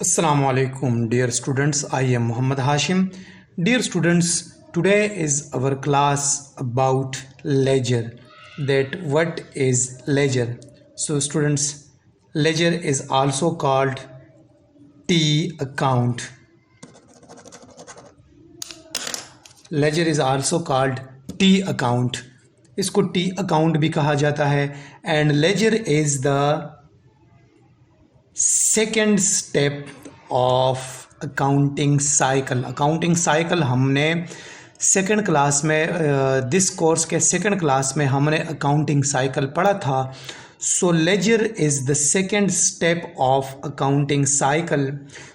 Assalamu alaikum, dear students. I am Muhammad Hashim. Dear students, today is our class about ledger. That what is ledger? So, students, ledger is also called T account. Ledger is also called T account. इसको T account भी कहा जाता है. And ledger is the second step of accounting cycle हमने second class में this course के second class में हमने अकाउंटिंग साइकिल पढ़ा था. So ledger is the second step of accounting cycle.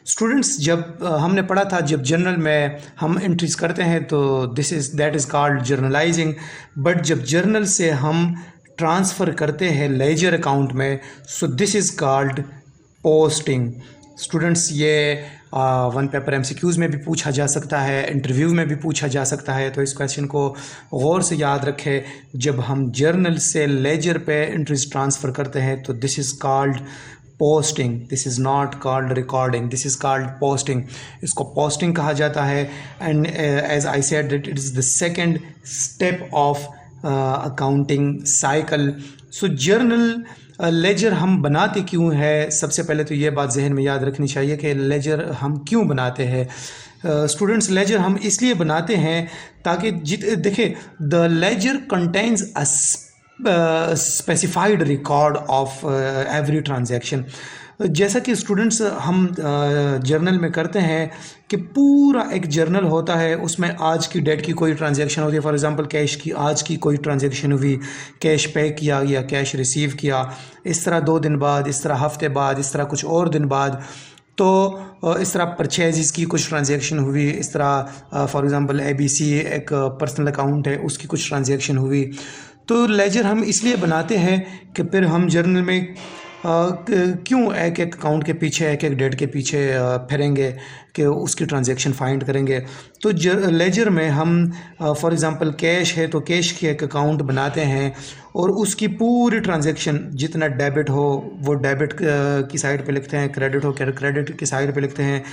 Students, जब हमने पढ़ा था जब जर्नल में हम एंट्रीज करते हैं तो that is called journalising. But जब जर्नल से हम ट्रांसफ़र करते हैं लेजर अकाउंट में, सो this is called posting. Students, ये वन पेपर MCQs में भी पूछा जा सकता है, इंटरव्यू में भी पूछा जा सकता है. तो इस क्वेश्चन को गौर से याद रखें. जब हम जर्नल से लेजर पे एंट्रीज ट्रांसफ़र करते हैं तो this is called posting. This is not called recording, this is called posting. इसको पोस्टिंग कहा जाता है. And as I said that it is the second step of accounting cycle. So journal ledger हम बनाते क्यों है? सबसे पहले तो ये बात जहन में याद रखनी चाहिए कि लेजर हम क्यों बनाते हैं. स्टूडेंट्स, लेजर हम इसलिए बनाते हैं ताकि देखिए, the ledger contains a specified record of every transaction. जैसा कि स्टूडेंट्स हम जर्नल में करते हैं कि पूरा एक जर्नल होता है, उसमें आज की डेट की कोई ट्रांजैक्शन होती है. फॉर एग्जांपल कैश की आज की कोई ट्रांजैक्शन हुई, कैश पे किया या कैश रिसीव किया, इस तरह 2 दिन बाद, इस तरह हफ्ते बाद, इस तरह कुछ और दिन बाद. तो इस तरह परचेज़ की कुछ ट्रांजैक्शन हुई, इस तरह फॉर एग्जांपल ABC एक पर्सनल अकाउंट है, उसकी कुछ ट्रांजैक्शन हुई. तो लेजर हम इसलिए बनाते हैं कि फिर हम जर्नल में क्यों एक एक अकाउंट के पीछे, एक एक डेट के पीछे फिरेंगे कि उसकी ट्रांजैक्शन फाइंड करेंगे. तो लेजर में हम फॉर एग्जांपल कैश है तो कैश की एक अकाउंट बनाते हैं और उसकी पूरी ट्रांजैक्शन जितना डेबिट हो वो डेबिट की साइड पे लिखते हैं, क्रेडिट हो क्रेडिट की साइड पे लिखते हैं.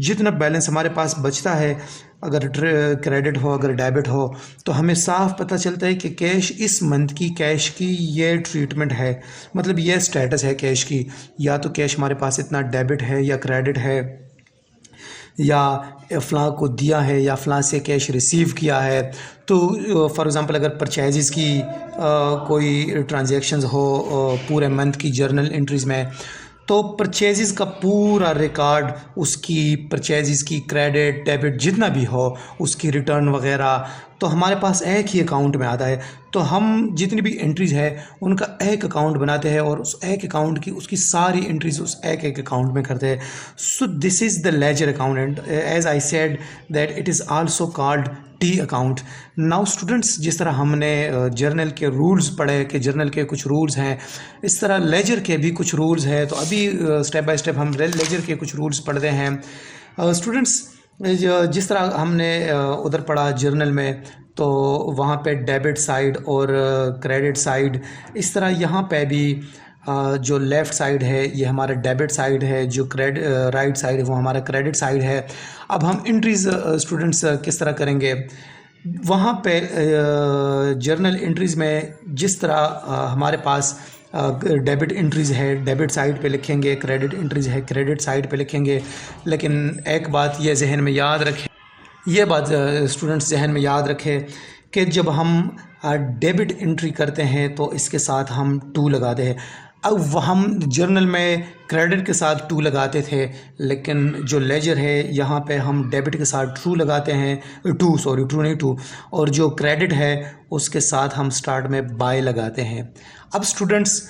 जितना बैलेंस हमारे पास बचता है, अगर क्रेडिट हो अगर डेबिट हो, तो हमें साफ पता चलता है कि कैश इस मंथ की कैश की ये ट्रीटमेंट है, मतलब ये स्टेटस है कैश की. या तो कैश हमारे पास इतना डेबिट है या क्रेडिट है, या फ़लाँ को दिया है या फ़लाँ से कैश रिसीव किया है. तो फॉर एग्ज़ाम्पल अगर परचेज़ की कोई ट्रांजैक्शंस हो पूरे मंथ की जर्नल एंट्रीज़ में, तो परचेज़ का पूरा रिकॉर्ड, उसकी परचेज़ की क्रेडिट डेबिट जितना भी हो, उसकी रिटर्न वगैरह, तो हमारे पास एक ही अकाउंट में आता है. तो हम जितनी भी एंट्रीज़ है उनका एक अकाउंट बनाते हैं और उस एक अकाउंट की उसकी सारी एंट्रीज़ उस एक एक अकाउंट में करते हैं. So this is the ledger account and as I said that it is also called T account. Now students, जिस तरह हमने जर्नल के रूल्स पढ़े कि जर्नल के कुछ रूल्स हैं, इस तरह लेजर के भी कुछ रूल्स हैं. तो अभी स्टेप बाय स्टेप हम लेजर के कुछ रूल्स पढ़ते हैं. स्टूडेंट्स, जिस तरह हमने उधर पढ़ा जर्नल में, तो वहाँ पे डेबिट साइड और क्रेडिट साइड, इस तरह यहाँ पे भी जो लेफ़्ट साइड है ये हमारा डेबिट साइड है, जो राइट साइड है वो हमारा क्रेडिट साइड है. अब हम एंट्रीज स्टूडेंट्स किस तरह करेंगे? वहाँ पे जर्नल एंट्रीज़ में जिस तरह हमारे पास डेबिट एंट्रीज़ है डेबिट साइड पे लिखेंगे, क्रेडिट एंट्रीज़ है क्रेडिट साइड पे लिखेंगे. लेकिन एक बात ये जहन में याद रखें, ये बात स्टूडेंट्स जहन में याद रखें कि जब हम डेबिट एंट्री करते हैं तो इसके साथ हम 2 लगाते हैं. अब हम जर्नल में क्रेडिट के साथ 2 लगाते थे, लेकिन जो लेजर है यहाँ पे हम डेबिट के साथ ट्रू लगाते हैं, ट्रू नहीं 2, और जो क्रेडिट है उसके साथ हम स्टार्ट में बाय लगाते हैं. अब स्टूडेंट्स,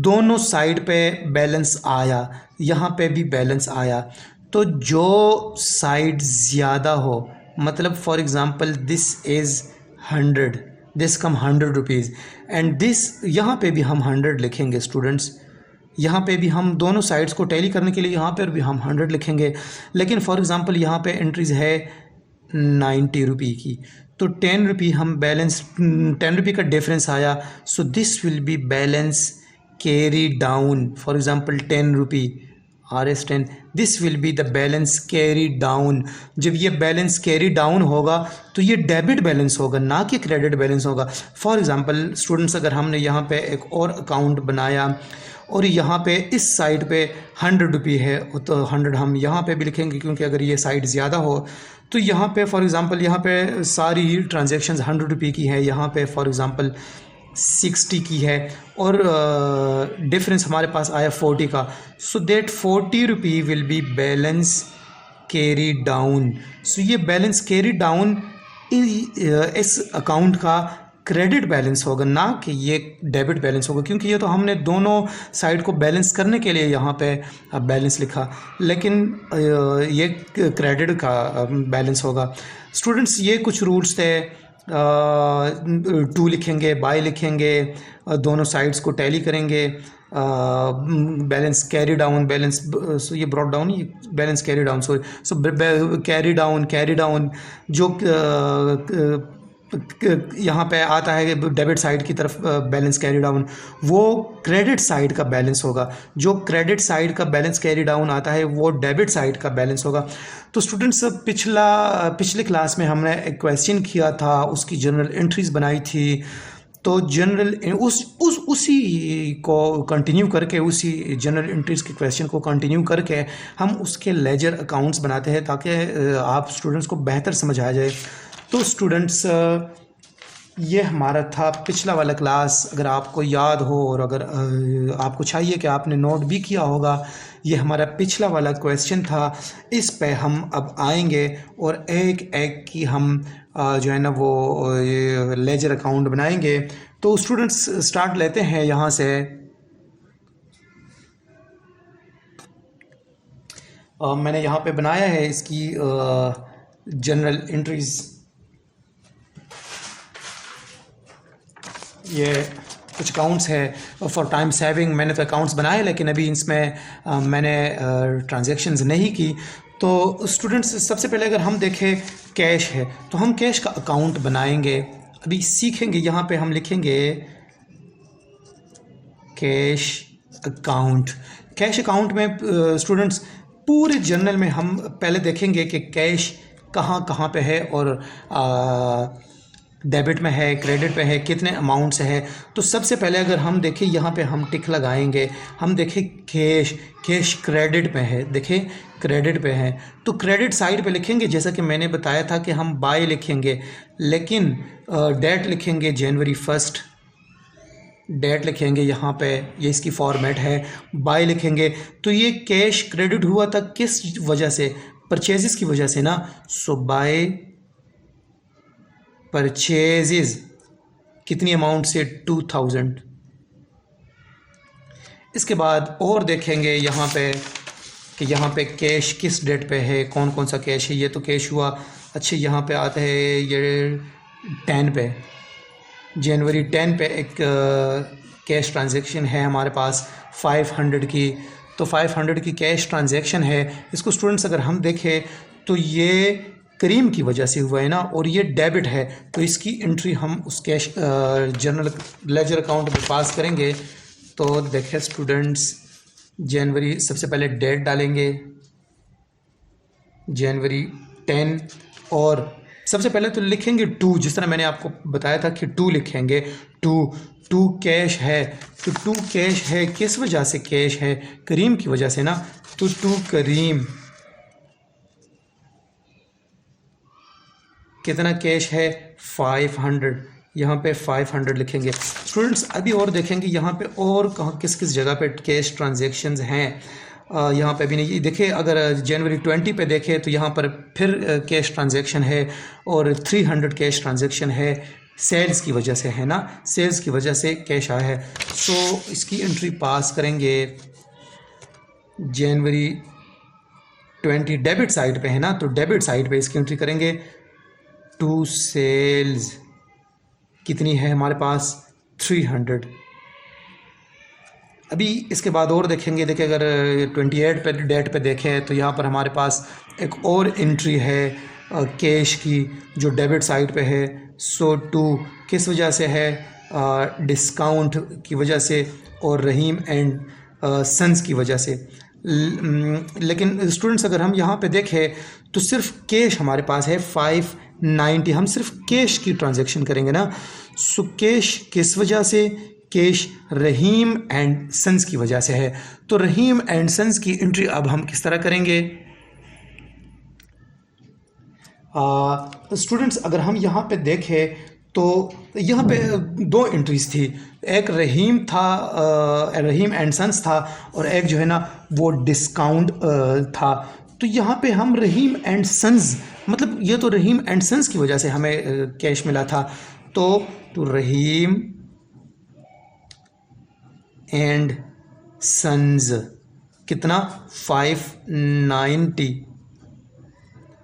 दोनों साइड पे बैलेंस आया, यहाँ पे भी बैलेंस आया, तो जो साइड ज़्यादा हो, मतलब for example this is 100, this come 100 rupees and this, यहाँ पे भी हम 100 लिखेंगे. स्टूडेंट्स, यहाँ पे भी हम दोनों साइड्स को टैली करने के लिए यहाँ पर भी हम 100 लिखेंगे. लेकिन फॉर एग्ज़ाम्पल यहाँ पे एंट्रीज़ है 90 रुपये की, तो 10 रुपये हम बैलेंस, 10 रुपये का डिफरेंस आया, so this will be balance carry down. For example 10 रुपये RS10, this will be the balance carry down. जब ये बैलेंस कैरी डाउन होगा तो ये डेबिट बैलेंस होगा, ना कि क्रेडिट बैलेंस होगा। फॉर एग्जांपल स्टूडेंट्स, अगर हमने यहाँ पे एक और अकाउंट बनाया और यहाँ पे इस साइड पे 100 रुपये है, तो 100 हम यहाँ पे भी लिखेंगे, क्योंकि अगर ये साइड ज़्यादा हो तो यहाँ पे फॉर एग्ज़ाम्पल यहाँ पे सारी ट्रांजेक्शन्स 100 रुपये की है, यहाँ पे फॉर एग्ज़ाम्पल 60 की है, और डिफरेंस हमारे पास आया 40 का। सो दैट 40 रुपये will be balance carry down. So ये बैलेंस कैरी डाउन इस अकाउंट का क्रेडिट बैलेंस होगा, ना कि ये डेबिट बैलेंस होगा, क्योंकि ये तो हमने दोनों साइड को बैलेंस करने के लिए यहाँ पे बैलेंस लिखा, लेकिन ये क्रेडिट का बैलेंस होगा। स्टूडेंट्स, ये कुछ रूल्स थे। टू लिखेंगे, बाय लिखेंगे, दोनों साइड्स को टैली करेंगे, balance carry down, balance so ये ब्रॉट डाउन, ये बैलेंस कैरी डाउन, सो कैरी डाउन जो यहाँ पे आता है डेबिट साइड की तरफ बैलेंस कैरी डाउन, वो क्रेडिट साइड का बैलेंस होगा। जो क्रेडिट साइड का बैलेंस कैरी डाउन आता है वो डेबिट साइड का बैलेंस होगा। तो स्टूडेंट्स, पिछले क्लास में हमने एक क्वेश्चन किया था, उसकी जनरल एंट्रीज बनाई थी। तो जनरल उसी को कंटिन्यू करके, उसी जनरल एंट्रीज के क्वेश्चन को कंटिन्यू करके हम उसके लेजर अकाउंट्स बनाते हैं, ताकि आप स्टूडेंट्स को बेहतर समझ आ जाए। तो स्टूडेंट्स, ये हमारा था पिछला वाला क्लास। अगर आपको याद हो और अगर आपको चाहिए कि आपने नोट भी किया होगा, ये हमारा पिछला वाला क्वेश्चन था। इस पे हम अब आएंगे और एक एक की हम जो है ना वो लेजर अकाउंट बनाएंगे। तो स्टूडेंट्स, स्टार्ट लेते हैं यहाँ से। मैंने यहाँ पे बनाया है इसकी जनरल एंट्रीज। ये कुछ अकाउंट्स है। फॉर टाइम सेविंग मैंने तो अकाउंट्स बनाए, लेकिन अभी इसमें मैंने ट्रांजैक्शंस नहीं की। तो स्टूडेंट्स, सबसे पहले अगर हम देखें कैश है, तो हम कैश का अकाउंट बनाएंगे। अभी सीखेंगे, यहाँ पे हम लिखेंगे कैश अकाउंट। कैश अकाउंट में स्टूडेंट्स पूरे जर्नल में हम पहले देखेंगे कि कैश कहाँ कहाँ पे है, और डेबिट में है, क्रेडिट पे है, कितने अमाउंट से है। तो सबसे पहले अगर हम देखें, यहाँ पे हम टिक लगाएंगे, हम देखें कैश क्रेडिट पे है, देखें क्रेडिट पे है, तो क्रेडिट साइड पे लिखेंगे। जैसा कि मैंने बताया था कि हम बाय लिखेंगे, लेकिन डेट लिखेंगे जनवरी 1, डेट लिखेंगे यहाँ पे, ये इसकी फॉर्मेट है। बाय लिखेंगे, तो ये कैश क्रेडिट हुआ था किस वजह से? परचेजेस की वजह से ना। सो बाय परचेजेस कितनी अमाउंट से? 2000। इसके बाद और देखेंगे यहाँ पे कि यहाँ पे कैश किस डेट पे है, कौन कौन सा कैश है। ये तो कैश हुआ। अच्छा, यहाँ पे आता है ये 10 पे, जनवरी 10 पे एक कैश ट्रांजैक्शन है हमारे पास 500 की। तो 500 की कैश ट्रांजैक्शन है। इसको स्टूडेंट्स अगर हम देखें तो ये करीम की वजह से हुआ है ना, और ये डेबिट है, तो इसकी एंट्री हम उस कैश जनरल लेजर अकाउंट में पास करेंगे। तो देखें स्टूडेंट्स, जनवरी, सबसे पहले डेट डालेंगे जनवरी 10, और सबसे पहले तो लिखेंगे 2, जिस तरह मैंने आपको बताया था कि 2 लिखेंगे। 2 कैश है, तो 2 कैश है किस वजह से कैश है? करीम की वजह से ना। तो 2 करीम, कितना कैश है? 500। यहाँ पे 500 लिखेंगे। स्टूडेंट्स, अभी और देखेंगे यहाँ पे और कहाँ किस किस जगह पे कैश ट्रांजैक्शंस हैं। यहाँ पे भी नहीं देखे। अगर जनवरी 20 पे देखें तो यहाँ पर फिर कैश ट्रांजैक्शन है, और 300 कैश ट्रांजैक्शन है। सेल्स की वजह से है ना, सेल्स की वजह से कैश आया है। सो इसकी एंट्री पास करेंगे जनवरी 20, डेबिट साइड पे है ना, तो डेबिट साइड पे इसकी एंट्री करेंगे। 2 सेल्स कितनी है हमारे पास? 300। अभी इसके बाद और देखेंगे। देखिए, अगर 28 पे डेट पे देखें तो यहाँ पर हमारे पास एक और एंट्री है कैश की, जो डेबिट साइड पे है। सो 2 किस वजह से है? डिस्काउंट की वजह से और रहीम एंड सन्स की वजह से। लेकिन स्टूडेंट्स अगर हम यहाँ पे देखें तो सिर्फ कैश हमारे पास है 590, हम सिर्फ कैश की ट्रांजैक्शन करेंगे ना। सो कैश किस वजह से, कैश रहीम एंड सन्स की वजह से है। तो रहीम एंड सन्स की एंट्री अब हम किस तरह करेंगे स्टूडेंट्स, अगर हम यहाँ पे देखें तो यहाँ पे दो एंट्रीज थी, एक रहीम था, रहीम एंड सन्स था, और एक जो है ना वो डिस्काउंट था। तो यहाँ पे हम रहीम एंड सन्स, मतलब ये तो रहीम एंड सन्स की वजह से हमें कैश मिला था। तो रहीम एंड सन्स कितना 590।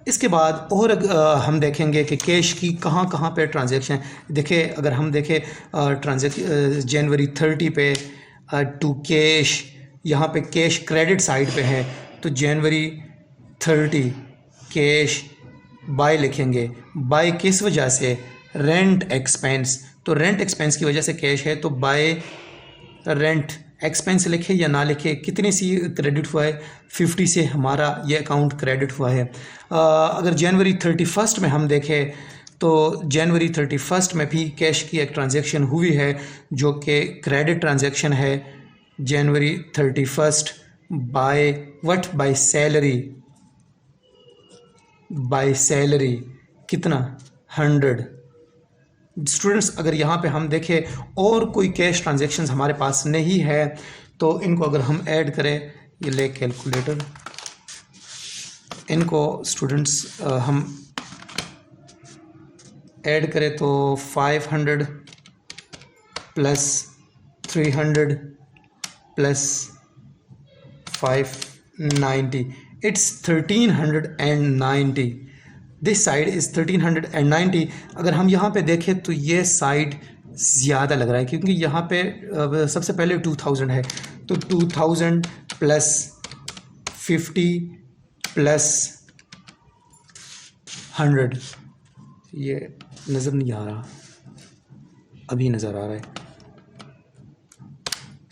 इसके बाद और हम देखेंगे कि कैश की कहाँ कहाँ पे ट्रांजैक्शन देखिए। अगर हम देखें जनवरी 30 पे टू कैश, यहाँ पे कैश क्रेडिट साइड पे है, तो जनवरी 30 कैश बाय लिखेंगे। बाय किस वजह से, रेंट एक्सपेंस, तो रेंट एक्सपेंस की वजह से कैश है, तो बाय रेंट एक्सपेंस लिखे या ना लिखे, कितने सी क्रेडिट हुआ है, 50 से हमारा ये अकाउंट क्रेडिट हुआ है। अगर जनवरी 31 में हम देखें तो जनवरी 31 में भी कैश की एक ट्रांजैक्शन हुई है जो कि क्रेडिट ट्रांजैक्शन है। जनवरी 31 by what, by salary, by salary कितना 100। स्टूडेंट्स अगर यहाँ पे हम देखें और कोई कैश ट्रांजैक्शंस हमारे पास नहीं है तो इनको अगर हम ऐड करें, ये ले कैलकुलेटर, इनको स्टूडेंट्स हम ऐड करें तो 500 plus 300 plus 590, it's 1390। This side is 1390। अगर हम यहाँ पे देखें तो ये साइड ज़्यादा लग रहा है क्योंकि यहाँ पे सबसे पहले 2000 है, तो 2000 प्लस 50 प्लस 100, ये नज़र नहीं आ रहा, अभी नज़र आ रहा है।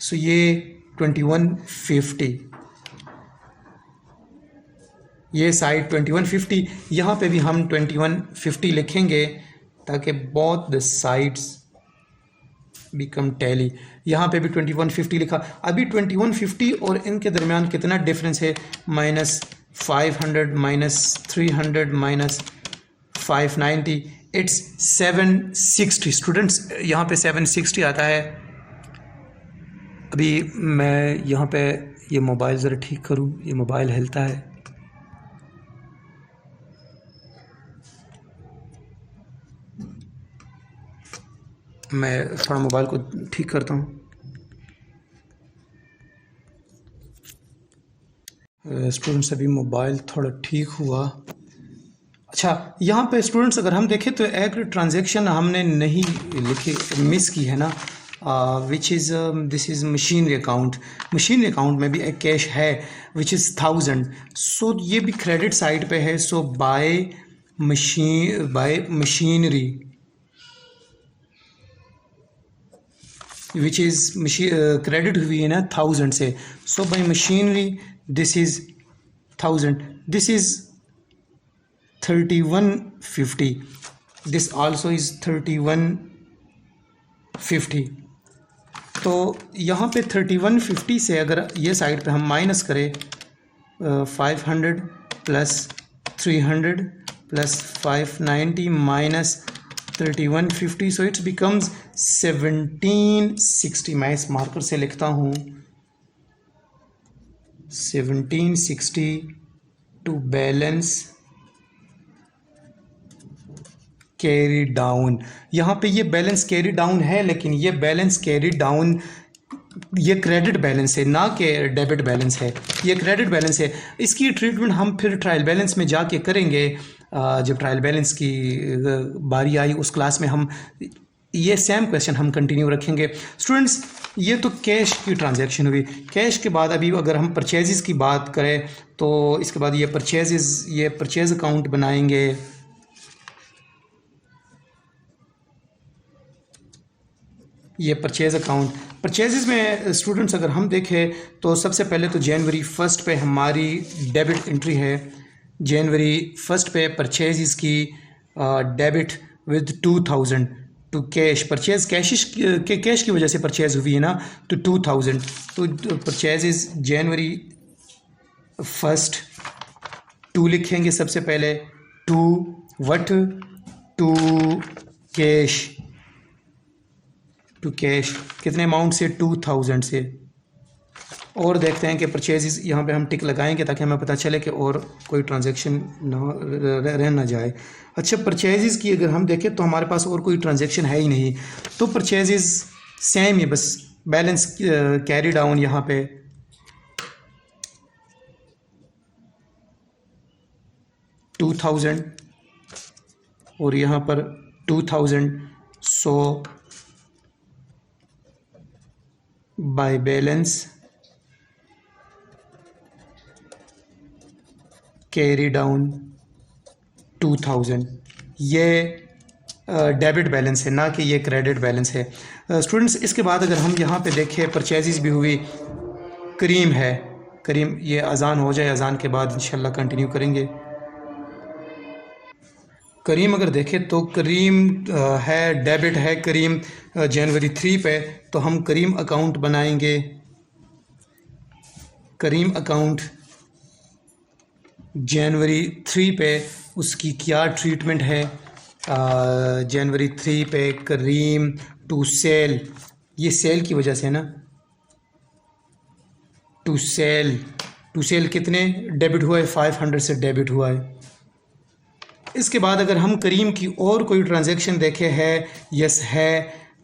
सो ये 2150, ये साइड 2150, यहाँ पे भी हम 2150 लिखेंगे ताकि both the sides become tally. यहाँ पे भी 2150 लिखा। अभी 2150 और इनके दरमियान कितना डिफरेंस है, -500 -300 -590, इट्स 760। स्टूडेंट्स यहाँ पे 760 आता है। अभी मैं यहाँ पे ये मोबाइल ज़रा ठीक करूँ, ये मोबाइल हिलता है। मैं थोड़ा मोबाइल को ठीक करता हूँ। स्टूडेंट्स अभी मोबाइल थोड़ा ठीक हुआ। अच्छा, यहाँ पे स्टूडेंट्स अगर हम देखें तो एक ट्रांजैक्शन हमने नहीं लिखी, मिस की है ना, which is this is machinery account. Machinery account में भी एक कैश है विच इज़ 1000। सो ये भी क्रेडिट साइड पे है। So by machinery which is credit हुई है ना 1000 से। So by machinery this is 1000, this is 3150, this also is 3150। तो यहाँ पे 3150 से अगर ये साइड पे हम माइनस करें 500 plus 300 plus 590 minus 3150, so it's becomes 1760। मैं इस मार्कर से लिखता हूँ 1760 टू बैलेंस कैरी डाउन। यहाँ पे ये बैलेंस कैरी डाउन है, लेकिन ये बैलेंस कैरी डाउन ये क्रेडिट बैलेंस है ना कि डेबिट बैलेंस है, ये क्रेडिट बैलेंस है। इसकी ट्रीटमेंट हम फिर ट्रायल बैलेंस में जाके करेंगे। जब ट्रायल बैलेंस की बारी आई उस क्लास में हम ये सेम क्वेश्चन हम कंटिन्यू रखेंगे। स्टूडेंट्स ये तो कैश की ट्रांजैक्शन हुई। कैश के बाद अभी अगर हम परचेजेस की बात करें तो इसके बाद ये परचेज अकाउंट बनाएंगे। ये परचेज़ अकाउंट। परचेज़ में स्टूडेंट्स अगर हम देखें तो सबसे पहले तो जनवरी 1 पे हमारी डेबिट एंट्री है। जनवरी 1 पे परचेज़ की debit with 2000 to cash. Purchase cash की वजह से परचेज़ हुई है ना, तो 2000। तो परचेज़ जनवरी 1 टू लिखेंगे सबसे पहले, to what, to cash, to cash कितने अमाउंट से, 2000 से। और देखते हैं कि परचेज़ यहाँ पे हम टिक लगाएंगे ताकि हमें पता चले कि और कोई ट्रांजैक्शन ना रह ना जाए। अच्छा, परचेज़ की अगर हम देखें तो हमारे पास और कोई ट्रांजैक्शन है ही नहीं, तो परचेज़ सेम ही बस बैलेंस कैरी डाउन यहाँ पे 2000 और यहाँ पर 2000, सो बाय बैलेंस कैरी डाउन 2000। ये डेबिट बैलेंस है, ना कि ये क्रेडिट बैलेंस है। स्टूडेंट्स इसके बाद अगर हम यहाँ पे देखें परचेज़ भी हुई, करीम है, करीम, ये अज़ान हो जाए, अज़ान के बाद इंशाल्लाह कंटिन्यू करेंगे। करीम अगर देखें तो करीम है, डेबिट है करीम जनवरी 3 पे, तो हम करीम अकाउंट बनाएंगे। करीम अकाउंट जनवरी 3 पे उसकी क्या ट्रीटमेंट है, जनवरी 3 पे करीम टू सेल, ये सेल की वजह से ना, टू सेल, टू सेल कितने डेबिट हुआ है, 500 से डेबिट हुआ है। इसके बाद अगर हम करीम की और कोई ट्रांजैक्शन देखे है, यस है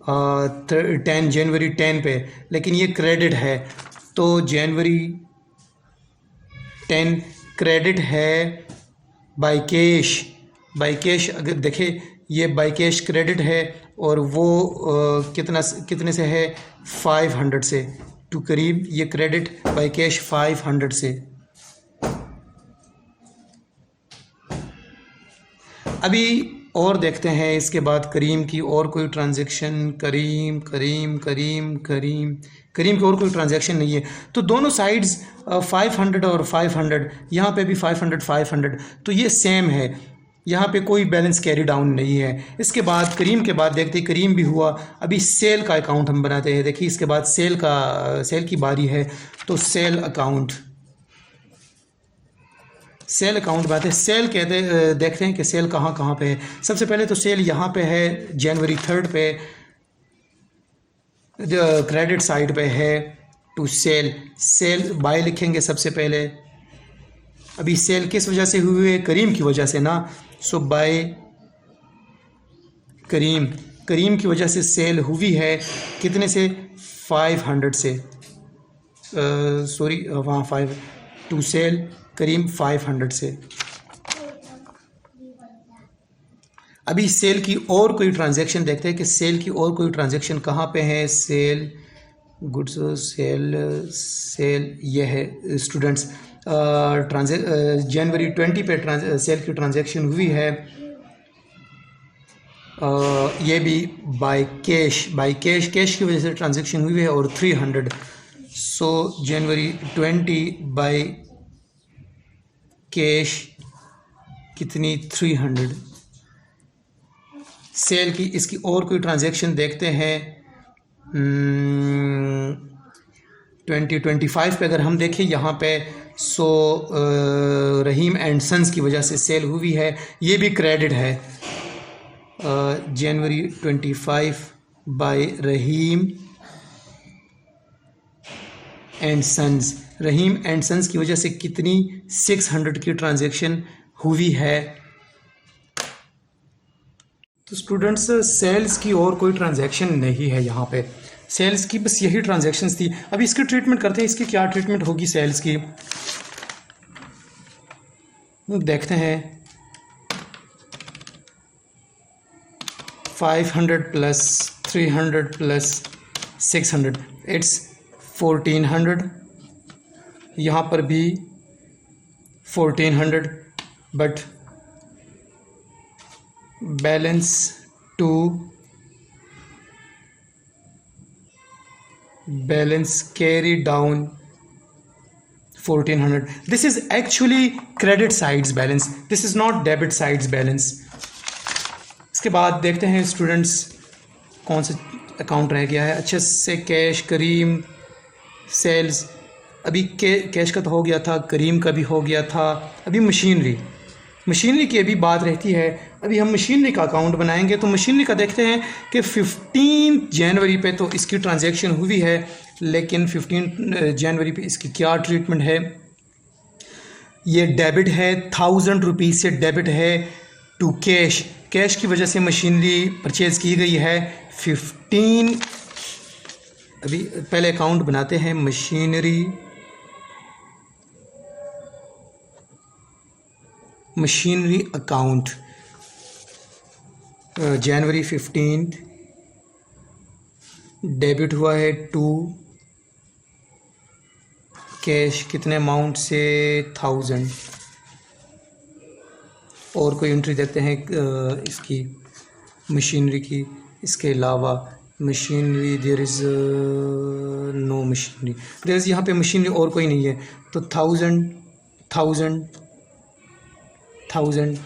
10 जनवरी 10 पे, लेकिन ये क्रेडिट है, तो जनवरी 10 क्रेडिट है बाय कैश। बाय कैश अगर देखें, ये बाय कैश क्रेडिट है और वो कितने से है, 500 से, टू करीब ये क्रेडिट बाय कैश 500 से। अभी और देखते हैं इसके बाद करीम की और कोई ट्रांजैक्शन, करीम करीम करीम करीम करीम की और कोई ट्रांजैक्शन नहीं है, तो दोनों साइड्स 500 और 500, यहाँ पे भी 500 500, तो ये सेम है, यहाँ पे कोई बैलेंस कैरी डाउन नहीं है। इसके बाद करीम के बाद देखते हैं, करीम भी हुआ, अभी सेल का अकाउंट हम बनाते हैं। देखिए इसके बाद सेल की बारी है, तो सेल अकाउंट, सेल अकाउंट बात है। सेल कहते देखते हैं कि सेल कहाँ कहाँ पे है। सबसे पहले तो सेल यहाँ पे है जनवरी 3 पे, क्रेडिट साइड पे है, टू सेल, सेल बाय लिखेंगे सबसे पहले। अभी सेल किस वजह से हुई है, करीम की वजह से ना, सो बाय करीम, करीम की वजह से सेल हुई है, कितने से, 500 से, सॉरी वहाँ 5, टू सेल करीम 500 से। अभी सेल की और कोई ट्रांजैक्शन देखते हैं कि सेल की और कोई ट्रांजैक्शन कहाँ पे है। सेल गुड्स, सेल सेल ये है स्टूडेंट्स, जनवरी 20 पे सेल की ट्रांजैक्शन हुई है, ये भी by cash, by cash, cash की वजह से ट्रांजैक्शन हुई है, और 300, सो जनवरी 20 बाय कैश कितनी, 300। सेल की इसकी और कोई ट्रांजैक्शन देखते हैं, 2025 पे अगर हम देखें यहाँ पे, सो रहीम एंड सन्स की वजह से सेल हुई है, ये भी क्रेडिट है, जनवरी 25 by Rahim and Sons, Rahim and Sons की वजह से कितनी, 600 की ट्रांजैक्शन हुई है। तो स्टूडेंट्स सेल्स की और कोई ट्रांजैक्शन नहीं है यहाँ पे, सेल्स की बस यही ट्रांजैक्शंस थी। अभी इसकी ट्रीटमेंट करते हैं, इसकी क्या ट्रीटमेंट होगी सेल्स की, देखते हैं। 500 प्लस 300 प्लस 600, इट्स 1400, यहाँ पर भी 1400, but balance to balance carry down 1400. This is actually credit sides balance. This is not debit sides balance. इसके बाद देखते हैं स्टूडेंट्स कौन सा अकाउंट रह गया है अच्छे से। कैश, करीम, सेल्स। अभी कैश का तो हो गया था, करीम का भी हो गया था। अभी मशीनरी की अभी बात रहती है। अभी हम मशीनरी का अकाउंट बनाएंगे। तो मशीनरी का देखते हैं कि 15 जनवरी पे तो इसकी ट्रांजैक्शन हुई है, लेकिन 15 जनवरी पे इसकी क्या ट्रीटमेंट है। ये डेबिट है, 1000 रुपीज़ से डेबिट है टू कैश। कैश की वजह से मशीनरी परचेज़ की गई है 15। अभी पहले अकाउंट बनाते हैं। मशीनरी अकाउंट जनवरी 15 डेबिट हुआ है टू कैश। कितने अमाउंट से? 1000। और कोई एंट्री देते हैं इसकी मशीनरी की। इसके अलावा machinery there is no machinery, there is यहाँ पे मशीनरी और कोई नहीं है। तो 1000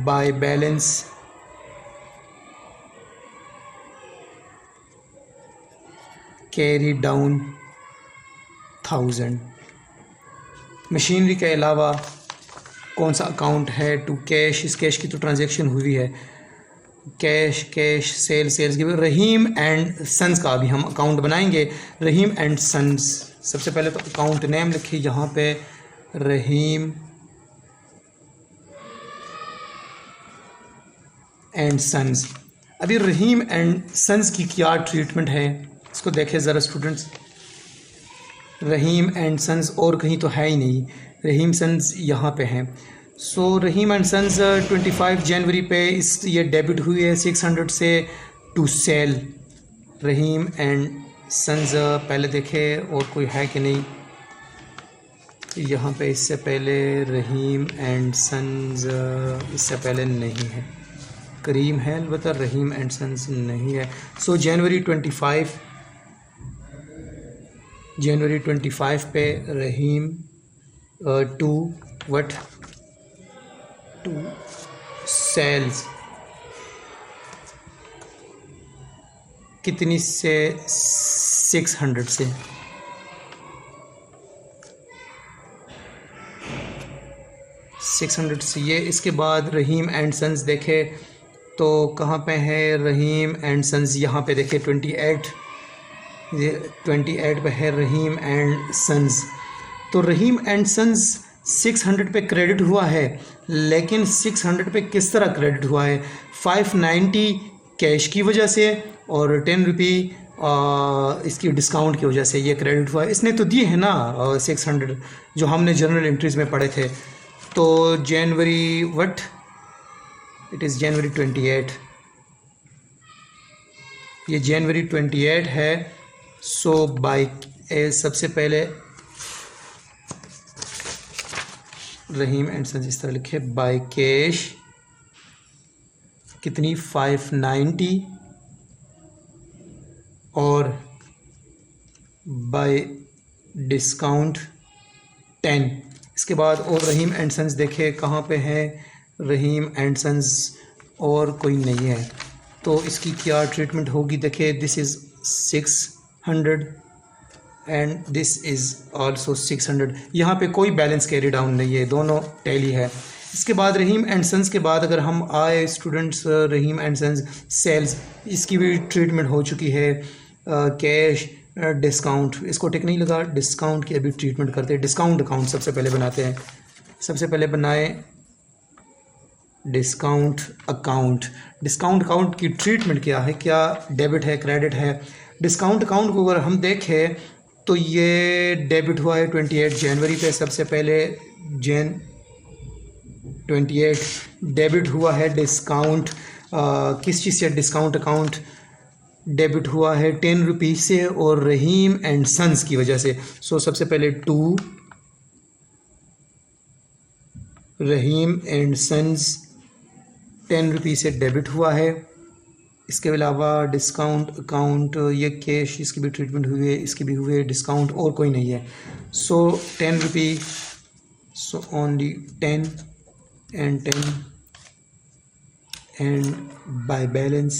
by balance carry down 1000। Machinery के अलावा कौन सा अकाउंट है? To cash. इस कैश की तो ट्रांजैक्शन हुई है। कैश, सेल्स की। रहीम एंड सन्स का भी हम अकाउंट बनाएंगे। रहीम एंड सन्स। सबसे पहले तो अकाउंट नेम लिखिए यहाँ पे, रहीम एंड सन्स। अभी रहीम एंड सन्स की क्या ट्रीटमेंट है इसको देखें ज़रा स्टूडेंट्स। रहीम एंड सन्स और कहीं तो है ही नहीं, रहीम सन्स यहाँ पे हैं। सो रहीम एंड सन्स 25 जनवरी पे ये डेबिट हुई है 600 से to sale. Rahim and Sons पहले देखें और कोई है कि नहीं। यहाँ पे इससे पहले रहीम एंड सन्स इससे पहले नहीं है। करीम है अलबत्ता, रहीम एंड सन्स नहीं है। सो जनवरी 25 पे रहीम टू व्हाट टू सेल्स। कितनी से? 600 से। ये। इसके बाद रहीम एंड सन्स देखे तो कहाँ पे है रहीम एंड सन्स? यहाँ पे देखे 28 पे है रहीम एंड सन्स। तो रहीम एंड सन्स 600 पे क्रेडिट हुआ है, लेकिन 600 पे किस तरह क्रेडिट हुआ है? 590 कैश की वजह से और 10 रुपी इसकी डिस्काउंट की वजह से ये क्रेडिट हुआ है। इसने तो दिए हैं ना 600 जो हमने जनरल एंट्रीज में पढ़े थे। तो जनवरी व्हाट इट इज़ जनवरी 28। ये जनवरी 28 है। सो बाय सबसे पहले रहीम एंड सन्स इस तरह लिखे, बाय कैश कितनी? 590 और बाय डिस्काउंट 10। इसके बाद और रहीम एंड सन्स देखे कहाँ पे है? रहीम एंड सन्स और कोई नहीं है। तो इसकी क्या ट्रीटमेंट होगी? देखे this is 600 and this is also 600। यहाँ पे कोई बैलेंस कैरी डाउन नहीं है, दोनों टैली है। इसके बाद रहीम एंड सन्स के बाद अगर हम आए students, Rahim and Sons sales, इसकी भी ट्रीटमेंट हो चुकी है। कैश, डिस्काउंट, इसको टिक नहीं लगा, डिस्काउंट की अभी ट्रीटमेंट करते हैं। डिस्काउंट अकाउंट सबसे पहले बनाते हैं। सबसे पहले बनाए डिस्काउंट अकाउंट की ट्रीटमेंट क्या है? क्या डेबिट है, क्रेडिट है? डिस्काउंट अकाउंट को अगर हम देखें तो ये डेबिट हुआ है 28 जनवरी पे। सबसे पहले 28 डेबिट हुआ है डिस्काउंट किस चीज़ से? डिस्काउंट अकाउंट डेबिट हुआ है 10 रुपीज़ से और रहीम एंड सन्स की वजह से। सो सबसे पहले to Rahim and Sons 10 rupees से डेबिट हुआ है। इसके अलावा डिस्काउंट अकाउंट, ये कैश, इसकी भी ट्रीटमेंट हुई है, इसकी भी हुई है, डिस्काउंट और कोई नहीं है। सो 10 रुपी, so only 10 and 10 and by balance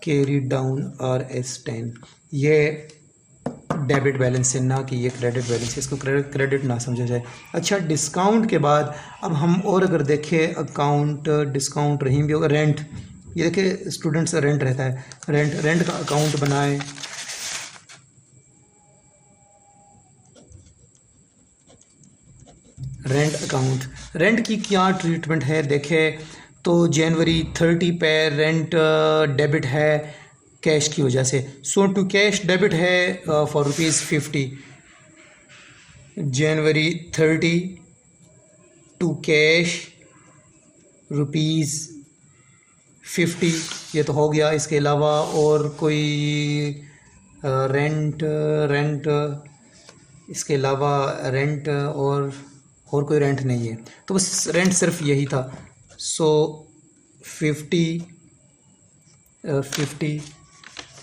carry down RS10। ये डेबिट बैलेंस है, ना कि ये क्रेडिट बैलेंस है, इसको क्रेडिट ना समझा जाए। अच्छा, डिस्काउंट के बाद अब हम और अगर देखें अकाउंट, डिस्काउंट रहीम भी होगा, रेंट, ये देखिए स्टूडेंट्स रेंट रहता है, रेंट का अकाउंट बनाए। रेंट अकाउंट, रेंट की क्या ट्रीटमेंट है देखें तो जनवरी 30 पे रेंट डेबिट है कैश की वजह से। सो टू कैश डेबिट है फॉर ₹50। जनवरी 30 टू कैश ₹50, ये तो हो गया। इसके अलावा और कोई रेंट इसके अलावा रेंट और कोई रेंट नहीं है, तो बस रेंट सिर्फ यही था। सो 50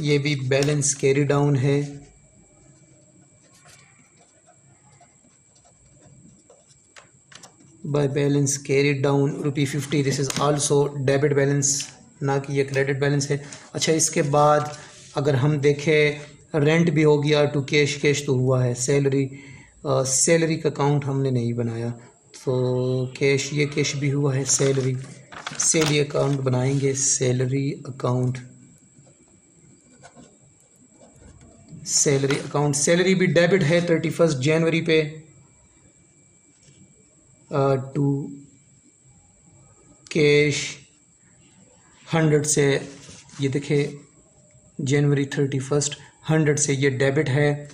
ये भी बैलेंस कैरी डाउन है। By balance carry down ₹50, this is also debit balance, ना कि ये क्रेडिट बैलेंस है। अच्छा, इसके बाद अगर हम देखें रेंट भी हो गया टू कैश, कैश तो हुआ है। सैलरी का अकाउंट हमने नहीं बनाया, तो कैश, ये कैश भी हुआ है। सैलरी अकाउंट बनाएंगे, सैलरी अकाउंट, सैलरी भी डेबिट है 31 जनवरी पे टू कैश 100 से, ये देखे जनवरी 31 100 से ये डेबिट है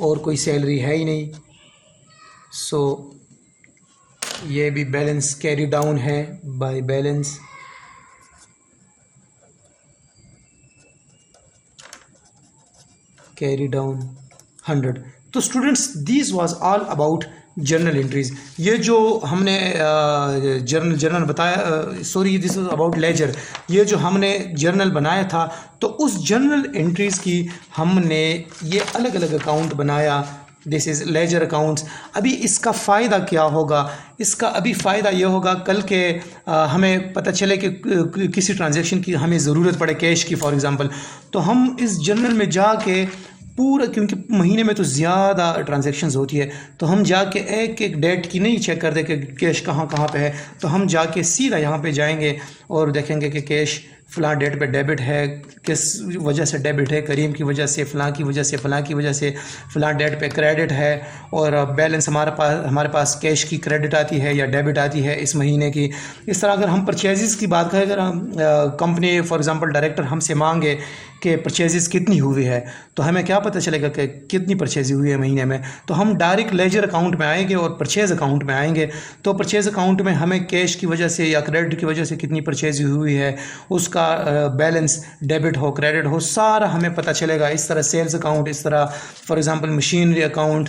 और कोई सैलरी है ही नहीं। सो ये भी बैलेंस कैरी डाउन है बाय बैलेंस कैरी डाउन 100। तो students, this was all about journal entries. ये जो हमने जर्नल बताया, sorry this was about ledger, ये जो हमने जर्नल बनाया था, तो उस जर्नल एंट्रीज़ की हमने ये अलग अलग अकाउंट बनाया। This is ledger accounts. अभी इसका फ़ायदा क्या होगा? इसका अभी फ़ायदा ये होगा कल के हमें पता चले कि किसी ट्रांजैक्शन की हमें ज़रूरत पड़े, कैश की फॉर एग्ज़ाम्पल, तो हम इस जर्नल में जाके पूरा, क्योंकि महीने में तो ज़्यादा ट्रांजैक्शंस होती है, तो हम जाके एक एक डेट की नहीं चेक करते कि कैश कहाँ पे है, तो हम जाके सीधा यहाँ पे जाएंगे और देखेंगे कि कैश फ़लाँ डेट पे डेबिट है, किस वजह से डेबिट है, करीम की वजह से, फ़लाँ की वजह से, फ़लाँ की वजह से, फ़लाँ डेट पे क्रेडिट है, और बैलेंस हमारे पास कैश की क्रेडिट आती है या डेबिट आती है इस महीने की। इस तरह अगर हम परचेज़ की बात करें, अगर हम कंपनी फॉर एग्ज़ाम्पल डायरेक्टर हमसे मांगे कि परचेज़ कितनी हुई है, तो हमें क्या पता चलेगा कि कितनी परचेज़ हुई है महीने में, तो हम डायरेक्ट लेजर अकाउंट में आएंगे और परचेज़ अकाउंट में आएंगे। तो परचेज़ अकाउंट में हमें कैश की वजह से या क्रेडिट की वजह से कितनी परचेज़ हुई है, उसका बैलेंस डेबिट हो क्रेडिट हो सारा हमें पता चलेगा। इस तरह सेल्स अकाउंट, इस तरह फॉर एग्ज़ाम्पल मशीनरी अकाउंट,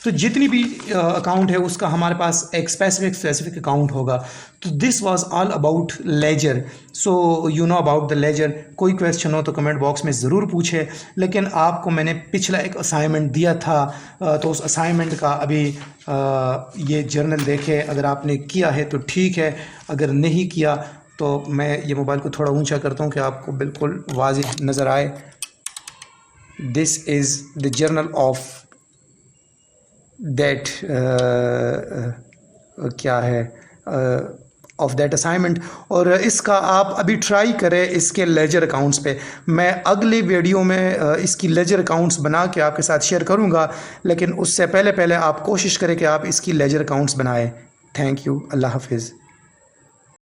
तो जितनी भी अकाउंट है उसका हमारे पास एक स्पेसिफिक अकाउंट होगा। तो this was all about ledger. So you know about the ledger. कोई क्वेश्चन हो तो कमेंट बॉक्स में ज़रूर पूछे। लेकिन आपको मैंने पिछला एक असाइनमेंट दिया था, तो उस असाइनमेंट का अभी ये जर्नल देखे, अगर आपने किया है तो ठीक है, अगर नहीं किया तो मैं ये मोबाइल को थोड़ा ऊंचा करता हूँ कि आपको बिल्कुल वाज़िह नज़र आए। This is the journal of that क्या है ऑफ दैट असाइनमेंट, और इसका आप अभी ट्राई करें इसके लेजर अकाउंट्स पे। मैं अगली वीडियो में इसकी लेजर अकाउंट्स बना के आपके साथ शेयर करूंगा, लेकिन उससे पहले आप कोशिश करें कि आप इसकी लेजर अकाउंट्स बनाएं। थैंक यू, अल्लाह हाफिज़।